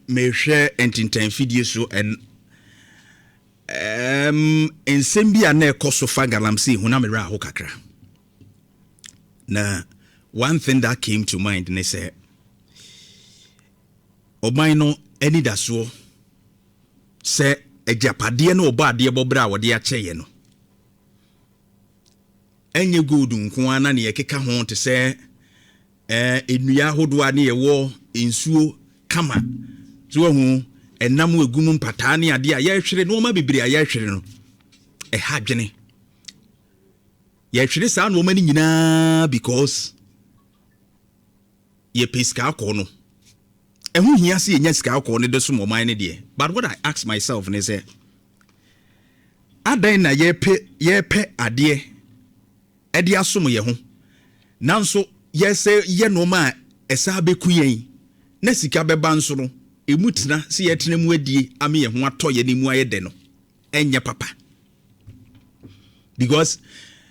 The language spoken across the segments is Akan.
me share entintan video so and in sembia na ekoso fa galamsey huna me ra ho kakra. Na one thing that came to mind ne say oban no eni daso say ejapade na obade bobra wode a cheye no enye good nko ana ne yekeka ho te say enua hodoa ne yewo ensuo kama so hu enam egum mpata ne ade a yehwere no ma bibiri a yehwere no ha dwene yehwere sa no ma ni nyina because ye peska ko no ehu hia se enya sika ko ne de so mo man ne de. But what I ask myself ne say adan na yepe ade e de asom ye ho nanso yese ye no ma esa beku yen na sika beba nso no emutina se ye tena mu adie ame ye ho atoye ne mu ayede no enye papa because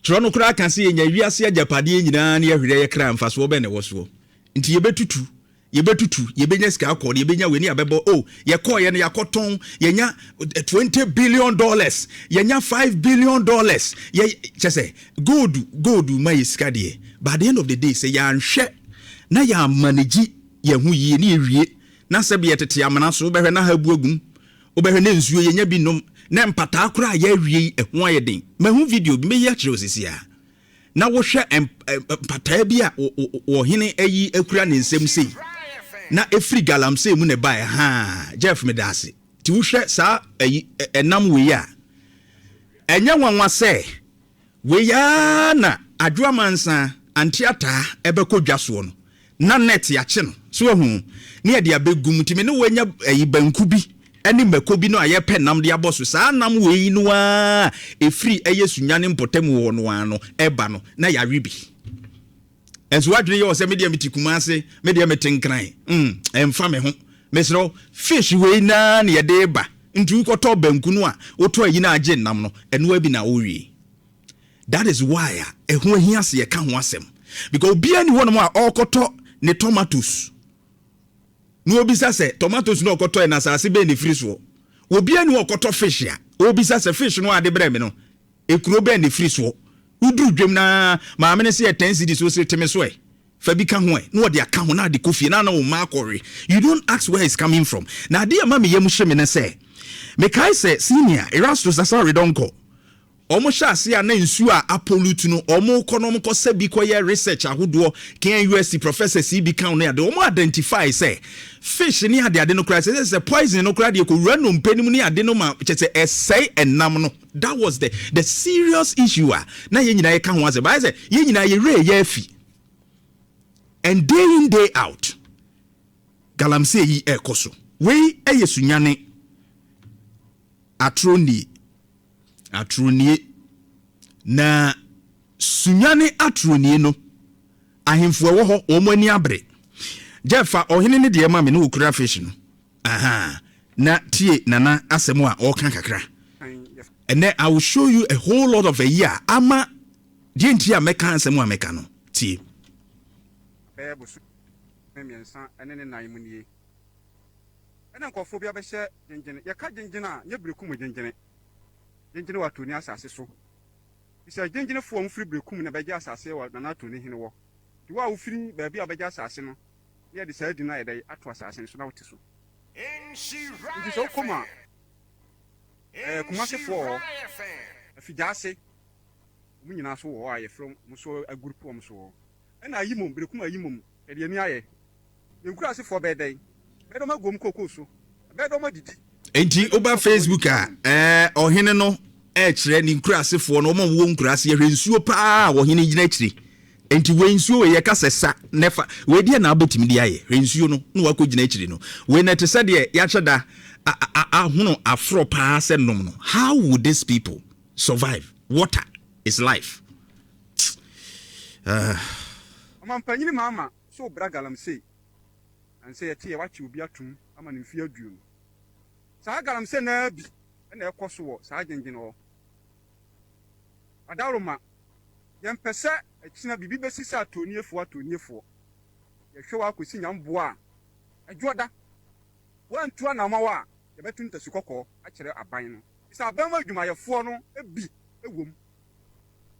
trono kura kan se enya wiase agapade nyina na ye hwere ye kra mfaso be ne woso nti yebetutu yebenya sika akọ yebenya weni abebo oh ye call ye na yakoton yenya $20 billion yenya $5 billion ye chese gold ma yesika de. By the end of the day say ya nhwe na ya manage ye hu yi na ewie na se be yetete amana so obehwe na habu agum obehwe na nsuo yenya bi nom na mpata akura ya ewie ehu ayeden ma hu video bi me ya kire osisi a na wo hwe mpata bi a wo hene ayi akura ne nsem sei na efri galamsey mu ne bae ha Jeff medase ti wo hwe sa enam we ya enya nwanwa se we ya na adwoamansa antiata ebeko dwaso no na net ya che no so hu ne ye de abegum ti me ne wanya banku bi eni makobi no ayepe nam de aboso sa nam we no a efri eyesunyane mpotam wo no ano eba no na ya rebi enso wadwene ye o se media metikumase media metenkran emfa me ho mesro fish we na ne ye de ba ntu koto banku no a oto ayi na age nam no eno abi na owie. That is why ehu ahiase ye ka ho asem because bia ni wono a okoto ne tomatoes no obisa se tomatoes no okoto na asase be ne friso obia ni okoto fish ya obisa se fish no ade bre me no ekuro be ne friso udru dwem na ma amene se 10 cedis so se teme so e fa bi ka ho e no de aka ho na de kofie na o ma akore. You don't ask where it's coming from. Na de ma me yem hye me ne se me kai se senior Erastus asare donko omo shase ya na nsu a apolute no omo konom ko se bi koye research ahodo kan USC professor CB kan no ya de omo identify say fish ni ade no kra say poison no kra de ko wura no mpanim ni ade no ma chese essay enam no. That was the serious issue na ye nyina ye ka ho ase ba say ye nyina ye re ye afi and day in day out galamsey yi ekoso we eyesunyane atroni na sunyane atroni no ahemfo wo ho omani abre Jefa ohene ne de ma me no okura fish no aha na tie nana asemo a oka kakra and then I will show you a whole lot of a year ama dinti a meka asemo a meka no tie bebusu memiensa ene ne nan mu nie ene nkofo bia be hye gengene ye ka gengene a nye brekum gengene wato ni asase so bisa gengene fo mfiri brekum na beje asase wa na nato ni hene wo di wa ufiri ba bia beje asase no ye de sa di na ye dai ato asase so na wote so Nhyira so koma kuma se fo afidase mu nyina so wo aye from muso a group wo muso ena ayimom brekum ayimom e de ani aye yenkura se fo be dai be do magom kokoso be do madidi enti oba Facebook ohene no kire ni nkurasefo no wo nkurase hwe nsuo pa ohene gina kire enti we nsuo we ye ka sesa nefa we dia na abetimi dia ye hwe nsuo no no wako gina kire no we na tese de ya cheda ahono afro pa se nom no. How would these people survive? Water is life. Amampanyini mama so bra galamsey and say tie wachi obi atum ama ne mfia aduo sa galamsey na bi na ekoso wo sa gengene wo adaroma yempese akina bibi besisa atoniefo ye hwe wa akosi nyambo a adwoda One to an amawa, the between the Sukoko, actually a bino. It's a Bama Jumaya Fono, a B, a womb.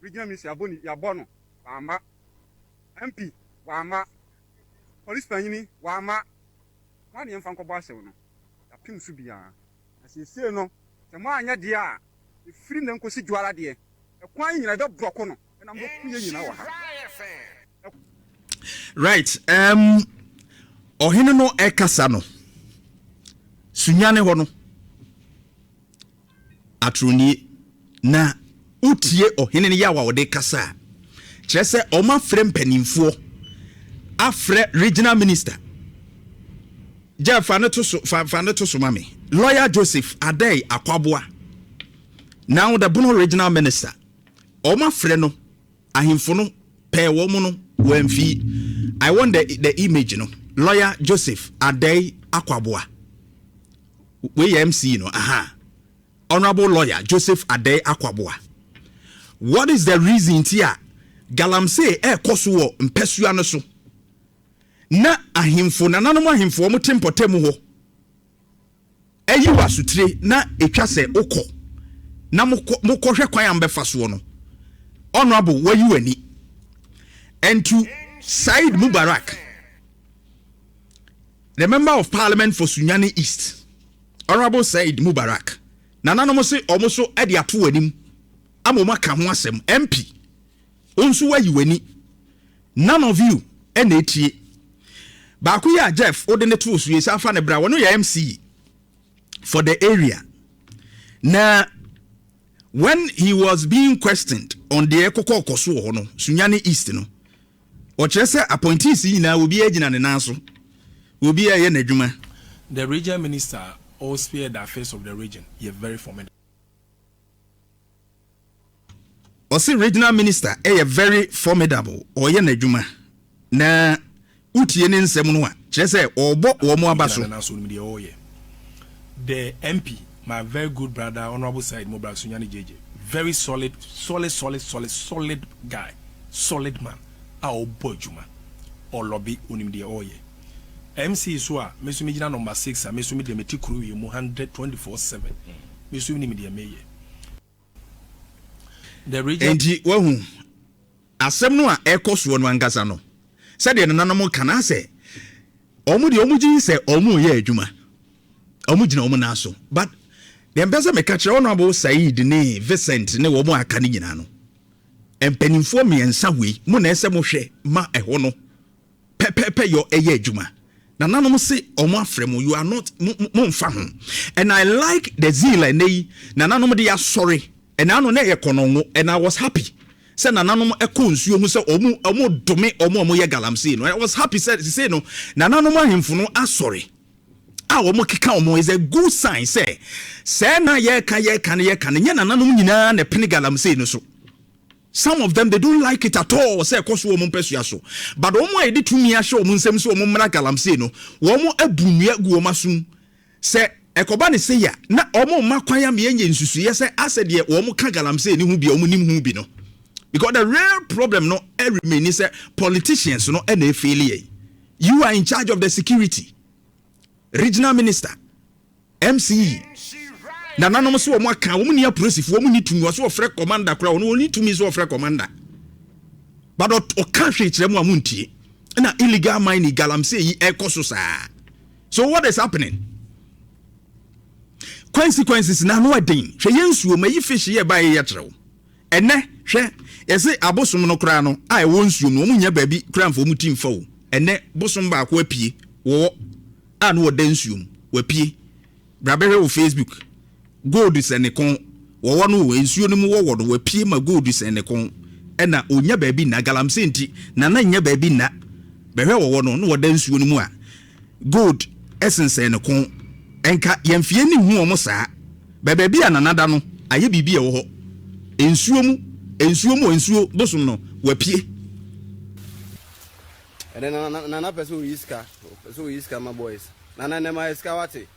Regional Minister Aboni, Yabono, Wama, MP, Wama, Police Panini, Wama, one young Fanco Barcelona. A pin should be as you say, no, the man, dear, the freedom could see Juala dear, a quine in a dog brocono, and I'm not in our right. Ohino no ekasa no. Sunyane ho no. Atruni na utie ohene ne yawa wode kasa. Kire se oma frem panimfo afre regional minister. Ja fane to so mame. Lawyer Joseph Adey Akwaboa. Now the Bono regional minister. Oma frɛ no ahimfo no pɛ wo mu no wamfi. I want the image no. Lawyer Joseph Adey Akwaboa. We MC no. Aha. Honorable lawyer Joseph Adey Akwaboa. What is the reason here? Galamsey koso mpesua no so. Na ahimfo na nanom ahimfo mo tempotemu ho. Eyi wasutire na etwa se okọ. Na mokɔhwɛ kwan ambefa so no. Honorable wayi wani. And to Said Mubarak, the member of parliament for Sunyani East, Honorable Said Mubarak, Nananom say almost edi ato anim, amoma ka ho asem MP. Onso wayi wani. None of you enetie. Ba ku ya Jeff odeneto osu yesa afa ne bra wono ya MC for the area. Na when he was being questioned on the Akokoa so ho no, Sunyani East no. Or say appointees will be agent and answer will be a nedjuma. The region minister all spear the affairs of the region. You're very formidable. Or say regional minister a very formidable or ye nedjuma. Na utienin semunwa. Say or bo or more basso. The MP, my very good brother, Honorable Said Mobile Sunyani JJ. Very solid guy. Solid man. Our bojuma or lobby unim de oye. MC Swa, Messumina number 6, and Messumi de Metikuru, 124/7. Messumi de Maye. The region. And Asemno echoes one Wangasano. Said in an animal can I say, Omuji say Omu ye Juma. Omujin Omunaso. But the ambassador may catch Honorable Said ne Vincent ne Womo Akaninano. And peninfo me and sawi mo na ese mo hwe ma eho no pepepe yo eye adwuma na nanom se omo afrem you are not mo mfa ho. And I like the zeal and na nanom de asori and anu na ye kono and I was happy say na nanom eko nsuo mu se omo dome omo ye galamsey no. I was happy say no na nanom ahemfo no asori a omo keka omo is a good sign say na ye kan nya na nanom nyina na pene galamsey no so. Some of them, they don't like it at all. Say, but omo edi tumi asho omo nsem so omo mra galamsey no. Womo abunua gu omo asum. Say ekoba ne say ya na omo makwan ya me enye nsusu ye say ase de womo ka galamsey ni hu bi omo nim hu bi no. Because the real problem no remain is politicians no na failure. You are in charge of the security. Regional minister, MCE. Na nanom so omo aka omo ni apolice omo ni tumi so ofre commander kra omo ni tumi so ofre commander but o ka hwe kire mu amuntie na illegal mining galamsey yi ekoso saa. So what is happening? Consequences na no adin hwe yensuo mayi fish ye ba ye kire ene hwe yese abosom no kra no a e wonsuo no omo nya ba bi kra mfo mu timfa wo ene bosom ba ko apie wo a no odansuo wo apie brabere wo Facebook gold is an econ, or one who is you no word where Pima gold is an econ, and na onya baby na galamsey na nya baby na behe wo no no dance you no gold essence en econ enka yemfie ni hu omo saa baby ananada no aye bibi e wo ho ensuo mu bosom no wapie and then na person iska my boys na my iska wate.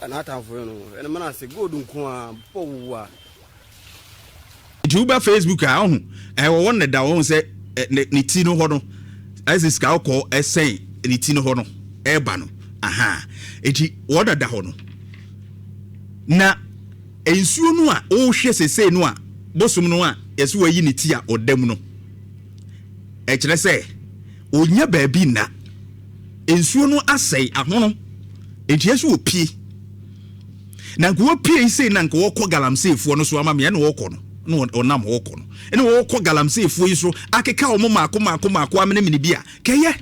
And I have and man I say go dunko powa Juba Facebook I won da won say ni ti no ho no as is ka ko say ni ti no ho no eba no aha eti woda da ho no na ensuo no a o hwe sese no a bosom no a yeso wayi ni ti a odam no e kire se onya baabi na ensuo no asai ahono enti yeso opie na nko opie sei na nko wokọ galamseefo no so ama me na wokọ no onam wokọ no ene wokọ galamseefo yi so akeka omo maako amene mini bia keye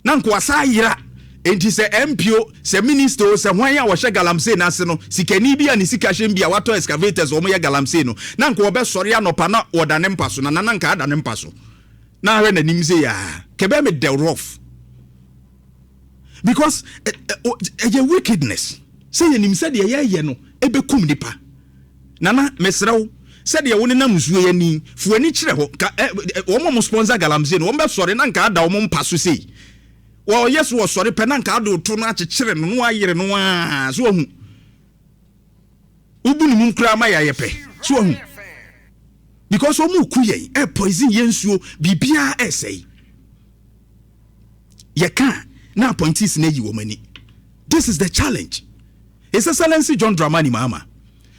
na nko asayira enti se MPO se minister se hwan ya wo hye galamsey na ase no sikani bia ni sika hye bia wato excavators omo ya galamsey no na nko obe sori anopa na wodane mpaso na nka adane mpaso na hwe na nim se ya kebe me the rough because a wickedness say nim said ye no ebekum nipa nana mesrew said ye woni na msuo ye ni fuani kire ho wo mo sponsor galamsey no wo be sori na nka ada wo mpaso sei wo yes wo sori pe na nka ada to no akekere no ayere no a so hu ubunu mu nkra ma ya yepe so hu because wo mu kuye poison ye nsuo bibia essay ye kan na appointees na yi wo mani. This is the challenge. His Excellency John Dramani Mahama.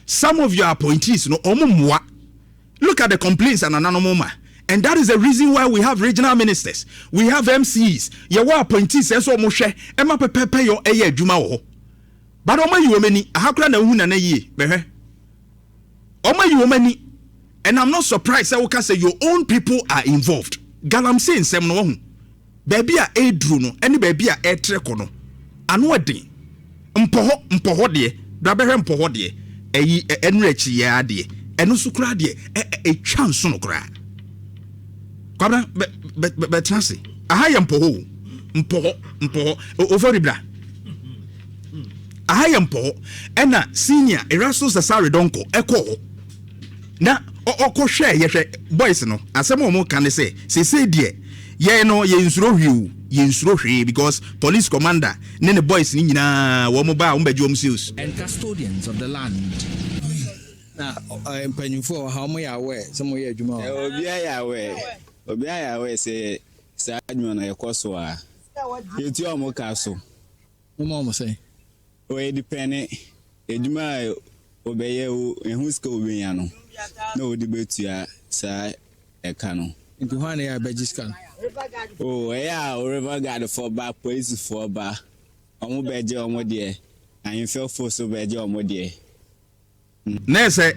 Some of your appointees no omumwa. Look at the complaints and anonymoma. And that is the reason why we have regional ministers. We have MCs. Your appointees so moshe ema pepepe yo eye adwuma wo. But oma yi wo mani ahakra na hu na na yi behwe. Oma yi wo mani. And I'm not surprised say we can say your own people are involved. Galamsey nsem no hu. Baby a edru no ene baby a etreko no ano eden mpoho de dabehwe mpoho de eyi enrechi ya de eno so kura de etwa nso no kura kwabra be transi aha ye mpoho overibra aha ye mpoho ena senior eraso sasare donko eko na okohwe ye hwe boys no asem o mo kan se se de ye no ye nsuro hwe because police commander ne boys ni nyina wo mo ba wo baje wo seals and custodians of the land na empanyufo how mo ya we so mo ye adwuma obi ya we say sa adwuma na ye koso a yetu o mo ka so mo say o e depend adwuma obeye o ehun ska obenya no na odi betua sa eka no nti hwan ya bejiska oh yeah river guard for back police for ba omo beje omo de and feel force beje omo de na say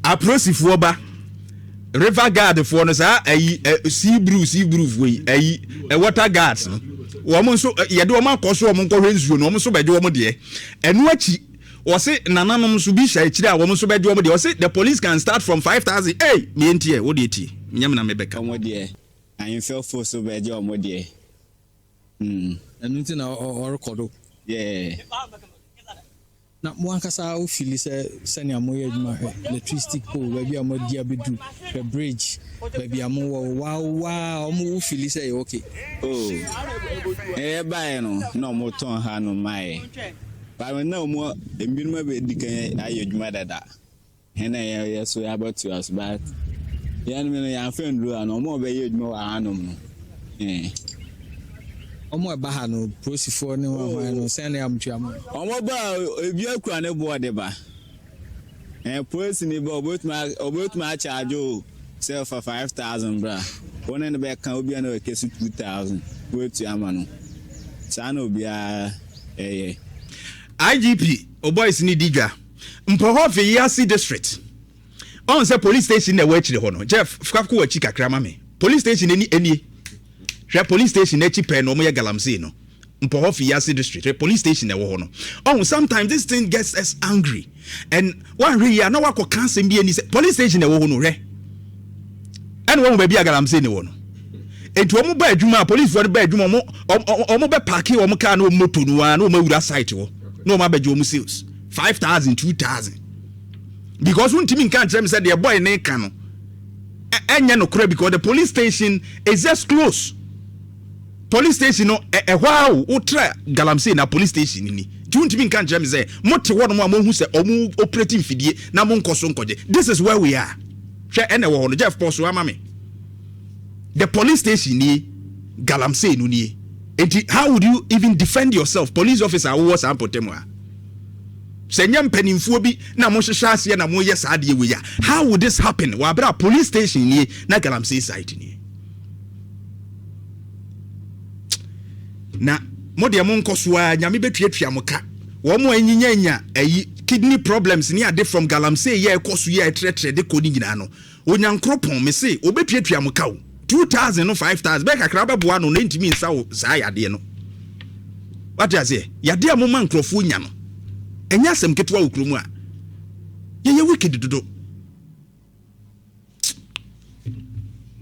approach for ba river guard for no sa sea brew we water guards no wo mo so ye de wo ma koso wo mo nko hwenzuo no wo mo so beje omo de enu achi wo se nananom so bi sha akire a wo mo so beje omo de wo se the police can start from 5,000 hey me entie wo de eti nyam na me beka omo de and feel force beje omo de enu ti na o record yeah na mo ankasa o feel say na mo ye adwuma electricity pole baby am dia bedu the bridge baby am wow mo feel say okay oh bye no mo ton ha no mai ba me na mo embinuma be dikan aye adwuma dada hena ye so about to us but yan me ya friend do no mo be ye adwuma wa hanom no omo eba ha no prosifo ne wa no sene amtua mo omo ba ebi akura ne bo de ba police ni ba obotuma charge o self for 5,000 bra one ne be kan obi na we kesu 2,000 wetu ama no sa na obi a IGP o boys ni digwa mpoho fe Yasi district on say police station na we chire ho no Jeff fkafko wa chi kakra ma me police station eni hwe police station na chi pe no mo ye galamsey no mpoho fe Yasi district police station na wo ho no oh sometimes this thing gets us angry and one really na wako cancel bi eni say police station na wo ho no hwe and wo ba bi galamsey ne wo no etu omo ba adwuma police for ba adwuma omo be park wo mo car no moto no a no mawura site wo no ma baje omo sales 5,000 2,000 because one team can't tell me said the boy ne can no enya no kura because the police station is just close police station no wow ultra galamsey na police station ni one team can't tell me say moto wo no mo hu say omo operating fidie na mo nkoso nkoje this is where we are hwe ene wo no Jeff Post wa ma me the police station ni galamsey no ni how would you even defend yourself police officer wo was ampotem a senya mpanimfuo bi na mo hwehwe ase na mo yes ade we ya how would this happen wa bra police station ni na galamsey site ni na mo de mo nkoso a nyame betuatua mo ka wo mo anyinya ayi kidney problems ni ade from galamsey ye ekoso ye tretre de kodi nyina no onyankropon me se obetuatua mo ka 2000 no 5000 be kakra beboa no ntimi nsa wo saa yade no what you say yade a mo man krofo nya no enya asem ketwa wo kromu a ye wicked dodo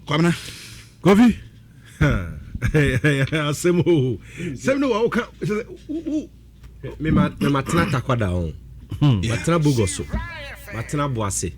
kwamna coffee asemo semno wa oka me matena takwada on matena bugoso matena boase